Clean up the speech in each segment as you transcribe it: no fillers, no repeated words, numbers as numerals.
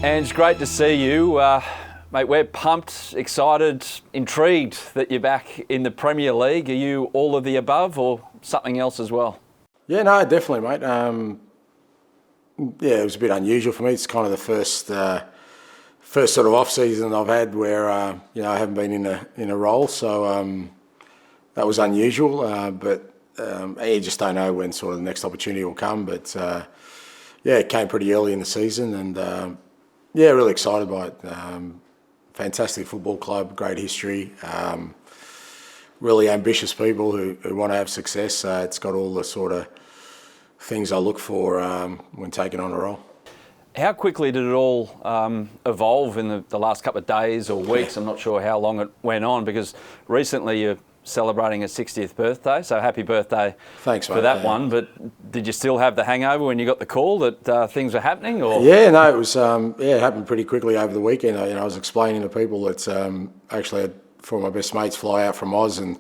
Ange, great to see you. Mate, we're pumped, excited, intrigued that you're back in the Premier League. Are you all of the above or something else as well? Yeah, no, definitely, mate. Yeah, it was a bit unusual for me. It's kind of the first sort of off season I've had where I haven't been in a role, so that was unusual. But you just don't know when sort of the next opportunity will come. But yeah, it came pretty early in the season, and yeah, really excited by it. Fantastic football club, great history. Really ambitious people who want to have success. It's got all the sort of things I look for when taking on a role. How quickly did it all evolve in the last couple of days or weeks? I'm not sure how long it went on, because recently you're celebrating a 60th birthday, so happy birthday. Thanks, mate, for that one. But did you still have the hangover when you got the call that things were happening? Or? Yeah, no, it was it happened pretty quickly over the weekend. I was explaining to people that actually I had four of my best mates fly out from Oz, and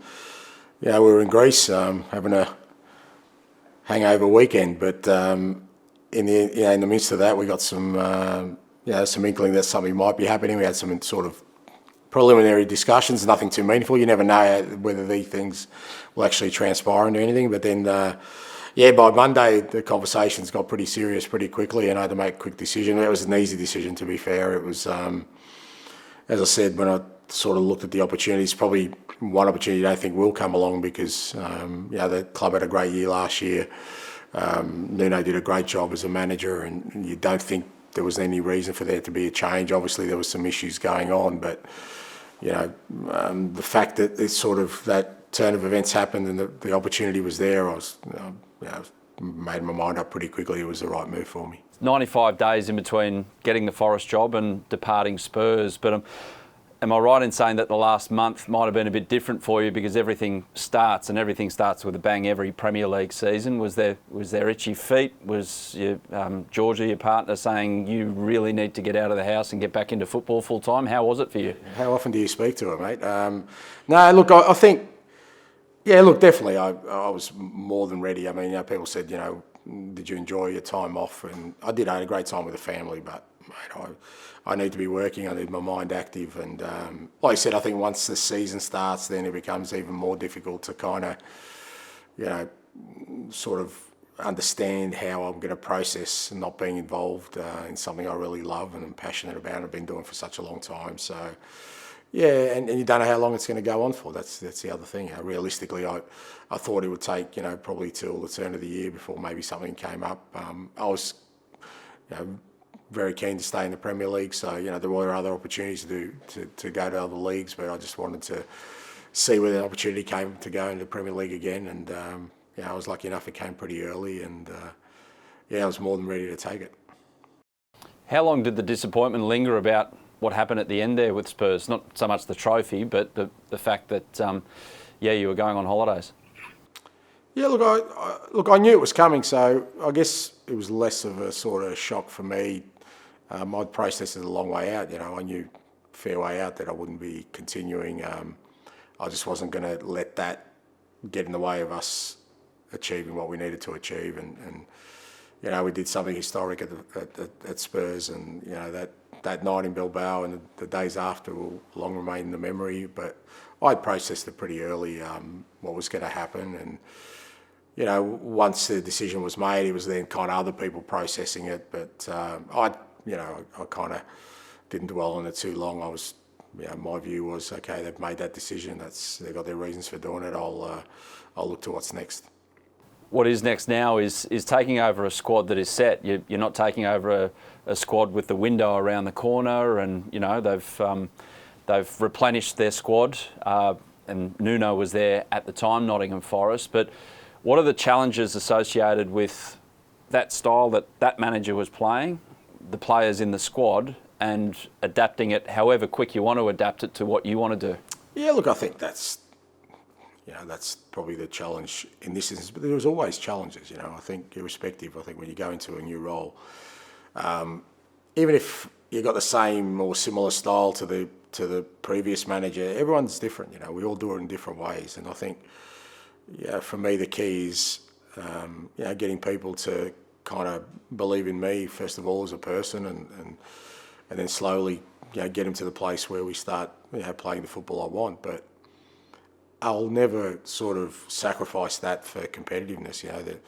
we were in Greece having a hangover weekend. But in the midst of that, we got some some inkling that something might be happening. We had some sort of preliminary discussions, nothing too meaningful. You never know whether these things will actually transpire into anything. But then, by Monday, the conversations got pretty serious pretty quickly, and I had to make a quick decision. It was an easy decision, to be fair. It was, as I said, when I sort of looked at the opportunities, probably one opportunity I don't think will come along, because the club had a great year last year. Nuno did a great job as a manager, and you don't think there was any reason for there to be a change. Obviously, there was some issues going on, but the fact that it's sort of that turn of events happened and the opportunity was there, I was made my mind up pretty quickly. It was the right move for me. 95 days in between getting the Forest job and departing Spurs, but am I right in saying that the last month might have been a bit different for you, because everything starts with a bang every Premier League season? Was there itchy feet? Was Georgia, your partner, saying you really need to get out of the house and get back into football full time? How was it for you? How often do you speak to her, mate? No, look, I think, definitely I was more than ready. I mean, people said, did you enjoy your time off? And I did. I had a great time with the family, but mate, I need to be working. I need my mind active, and like I said, I think once the season starts, then it becomes even more difficult to kind of, sort of understand how I'm going to process not being involved in something I really love and am passionate about and have been doing for such a long time. So, yeah, and you don't know how long it's going to go on for. That's the other thing. Realistically, I thought it would take, probably till the turn of the year before maybe something came up. I was, very keen to stay in the Premier League, so there were other opportunities to go to other leagues, but I just wanted to see where the opportunity came to go into the Premier League again, and I was lucky enough it came pretty early, and I was more than ready to take it. How long did the disappointment linger about what happened at the end there with Spurs? Not so much the trophy, but the fact that you were going on holidays. Yeah, look, I knew it was coming, so I guess it was less of a sort of shock for me. I'd processed it a long way out. I knew a fair way out that I wouldn't be continuing. I just wasn't going to let that get in the way of us achieving what we needed to achieve. And we did something historic at Spurs, and that night in Bilbao and the days after will long remain in the memory. But I'd processed it pretty early, what was going to happen, and once the decision was made, it was then kind of other people processing it. But I kind of didn't dwell on it too long. I was, my view was, okay, they've made that decision. They've got their reasons for doing it. I'll look to what's next. What is next now is taking over a squad that is set. You're not taking over a squad with the window around the corner, and they've replenished their squad. And Nuno was there at the time, Nottingham Forest, but what are the challenges associated with that style that manager was playing, the players in the squad, and adapting it however quick you want to adapt it to what you want to do? Yeah, look, I think that's probably the challenge in this instance, but there was always challenges, I think irrespective. I think when you go into a new role, even if you've got the same or similar style to the previous manager, everyone's different, we all do it in different ways. And I think, for me, the key is, getting people to kind of believe in me, first of all, as a person, and and then slowly, get him to the place where we start, playing the football I want. But I'll never sort of sacrifice that for competitiveness. That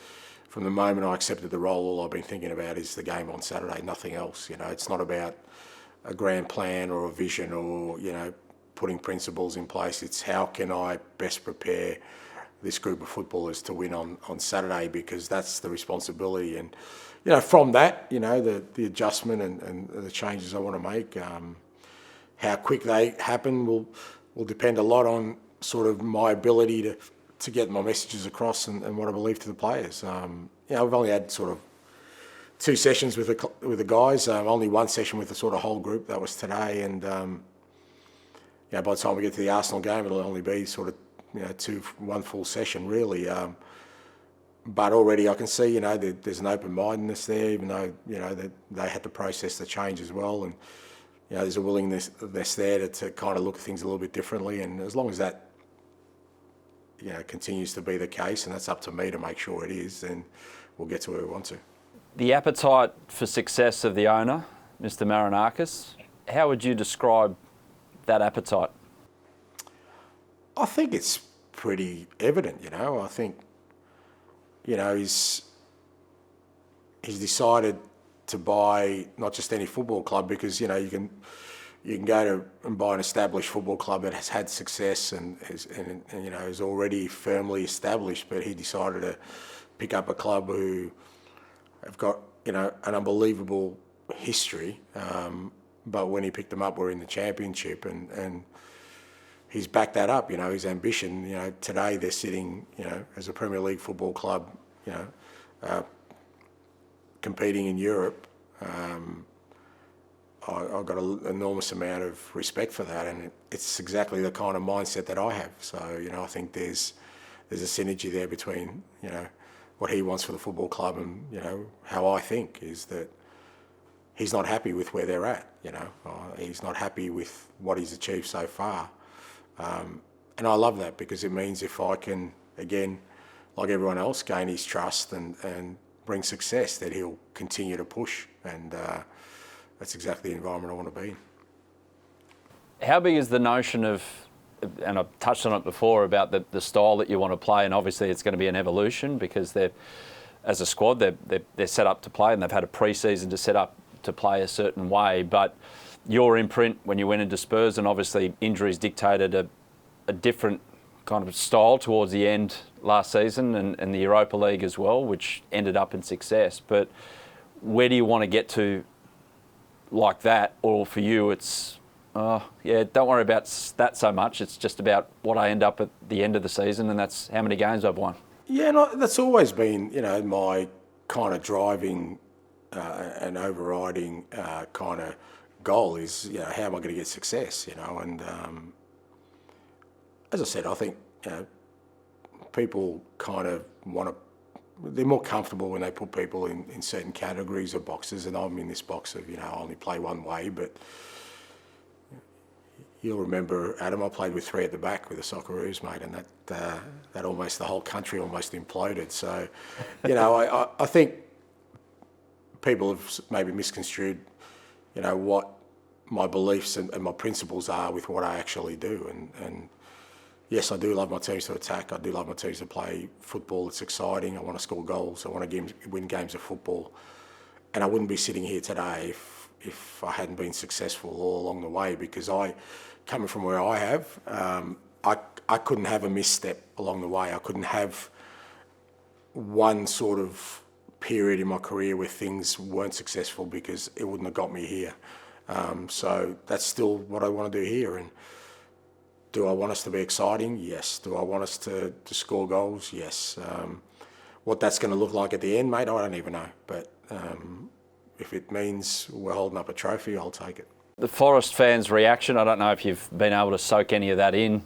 from the moment I accepted the role, all I've been thinking about is the game on Saturday, nothing else. It's not about a grand plan or a vision or, putting principles in place. It's how can I best prepare this group of footballers to win on Saturday, because that's the responsibility. And, from that, the adjustment and the changes I want to make, how quick they happen will depend a lot on sort of my ability to get my messages across and what I believe to the players. I've only had sort of 2 sessions with the guys, only 1 session with the sort of whole group. That was today, and by the time we get to the Arsenal game, it'll only be sort of 1 full session really. But already I can see there's an open-mindedness there, even though that they had to process the change as well, and there's a willingness there to kind of look at things a little bit differently. And as long as that continues to be the case, and that's up to me to make sure it is, then we'll get to where we want to. The appetite for success of the owner, Mr. Marinakis, how would you describe that appetite? I think it's pretty evident, I think, he's decided to buy not just any football club, because, you can go and buy an established football club that has had success and is already firmly established, but he decided to pick up a club who have got, an unbelievable history. But when he picked them up, we're in the Championship, and he's backed that up, his ambition. Today they're sitting, as a Premier League football club, competing in Europe. I've got an enormous amount of respect for that, and it's exactly the kind of mindset that I have. So, I think there's a synergy there between, what he wants for the football club and, how I think is that he's not happy with where they're at, he's not happy with what he's achieved so far. And I love that, because it means if I can, again, like everyone else, gain his trust and bring success, that he'll continue to push. And that's exactly the environment I want to be in. How big is the notion of, and I've touched on it before, about the style that you want to play, and obviously it's going to be an evolution, because they're, as a squad, they're set up to play, and they've had a pre-season to set up to play a certain way. But your imprint when you went into Spurs, and obviously injuries dictated a different kind of style towards the end last season, and the Europa League as well, which ended up in success. But where do you want to get to like that? Or for you it's, don't worry about that so much, it's just about what I end up at the end of the season, and that's how many games I've won? Yeah, no, that's always been, my kind of driving and overriding kind of goal is, how am I going to get success, and as I said, I think, people kind of they're more comfortable when they put people in certain categories or boxes, and I'm in this box of, I only play one way. But you'll remember, Adam, I played with 3 at the back with the Socceroos, mate, and that almost, the whole country almost imploded. So, I think people have maybe misconstrued, what my beliefs and my principles are with what I actually do. And yes, I do love my teams to attack. I do love my teams to play football. It's exciting. I want to score goals. I want to win games of football. And I wouldn't be sitting here today if I hadn't been successful all along the way, because coming from where I have, I couldn't have a misstep along the way. I couldn't have one sort of period in my career where things weren't successful, because it wouldn't have got me here. So that's still what I want to do here. And do I want us to be exciting? Yes. Do I want us to score goals? Yes. What that's going to look like at the end, mate, I don't even know. But if it means we're holding up a trophy, I'll take it. The Forest fans' reaction, I don't know if you've been able to soak any of that in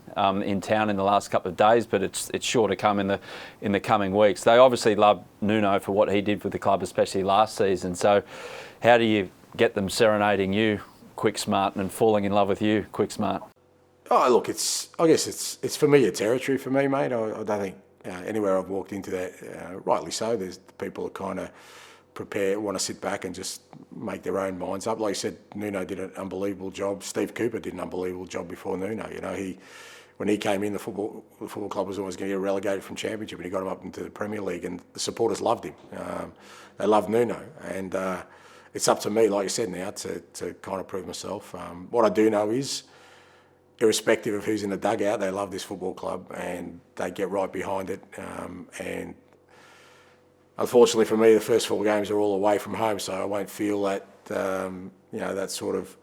town in the last couple of days, but it's sure to come in the coming weeks. They obviously love Nuno for what he did with the club, especially last season. So how do you get them serenading you, Quick Smart, and falling in love with you, Quick Smart? Oh, look, I guess it's familiar territory for me, mate. I don't think anywhere I've walked into that, rightly so, there's people that kind of want to sit back and just make their own minds up. Like I said, Nuno did an unbelievable job. Steve Cooper did an unbelievable job before Nuno. You know, when he came in, the football club was always going to get relegated from Championship, and he got him up into the Premier League, and the supporters loved him. They loved Nuno, and it's up to me, like you said, now to kind of prove myself. What I do know is, irrespective of who's in the dugout, they love this football club and they get right behind it. And unfortunately for me, the first 4 games are all away from home, so I won't feel that that sort of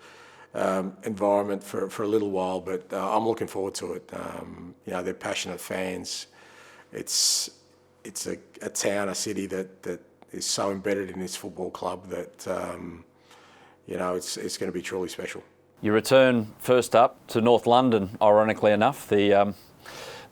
environment for a little while. But I'm looking forward to it. They're passionate fans. It's a town, a city that is so embedded in this football club that it's going to be truly special. You return first up to North London, ironically enough, the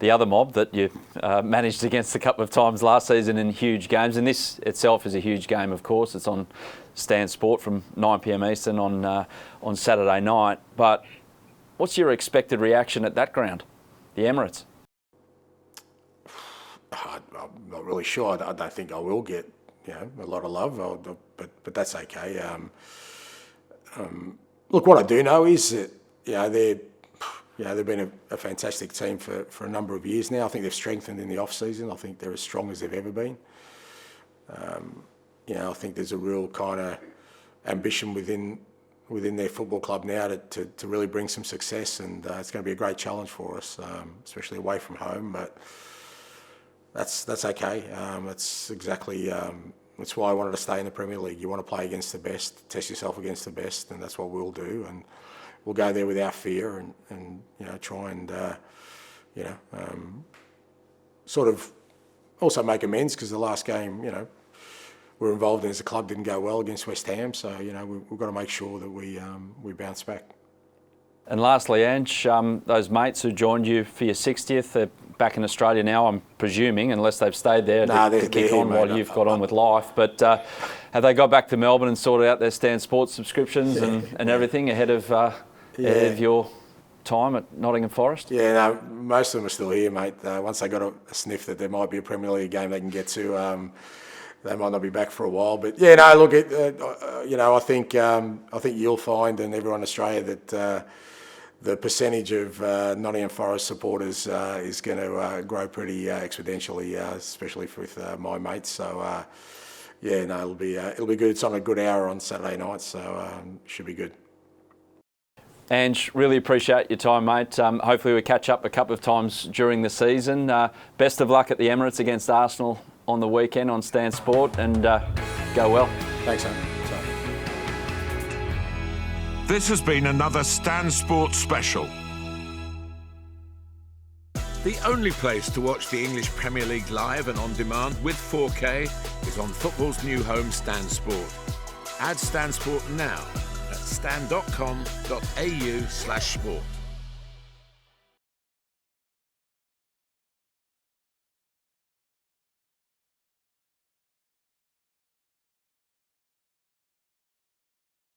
other mob that you managed against a couple of times last season in huge games. And this itself is a huge game, of course. It's on Stan Sport from 9 p.m. Eastern on Saturday night. But what's your expected reaction at that ground, the Emirates? I'm not really sure. I don't think I will get a lot of love, but that's okay. Look, what I do know is that they've been a fantastic team for a number of years now. I think they've strengthened in the off season. I think they're as strong as they've ever been. I think there's a real kind of ambition within their football club now to really bring some success, and it's going to be a great challenge for us, especially away from home. But that's okay. That's exactly. That's why I wanted to stay in the Premier League. You want to play against the best, test yourself against the best, and that's what we'll do. And we'll go there without fear and try and sort of also make amends, because the last game we're involved in as a club didn't go well against West Ham. So we've got to make sure that we bounce back. And lastly, Ange, those mates who joined you for your 60th, they're back in Australia now, I'm presuming, unless they've stayed there to kick on while you've got on with life. But have they got back to Melbourne and sorted out their Stan Sports subscriptions and everything ahead of your time at Nottingham Forest? Yeah, no, most of them are still here, mate. Once they got a sniff that there might be a Premier League game they can get to, they might not be back for a while. But yeah, no, look, I think you'll find, and everyone in Australia, that the percentage of Nottingham Forest supporters is going to grow pretty exponentially, especially with my mates. So it'll be good. It's on a good hour on Saturday night, so should be good. Ange, really appreciate your time, mate. Hopefully we catch up a couple of times during the season. Best of luck at the Emirates against Arsenal on the weekend on Stan Sport, and go well. Thanks, mate. This has been another Stan Sport special. The only place to watch the English Premier League live and on demand with 4K is on football's new home, Stan Sport. Add Stan Sport now at stan.com.au/sport.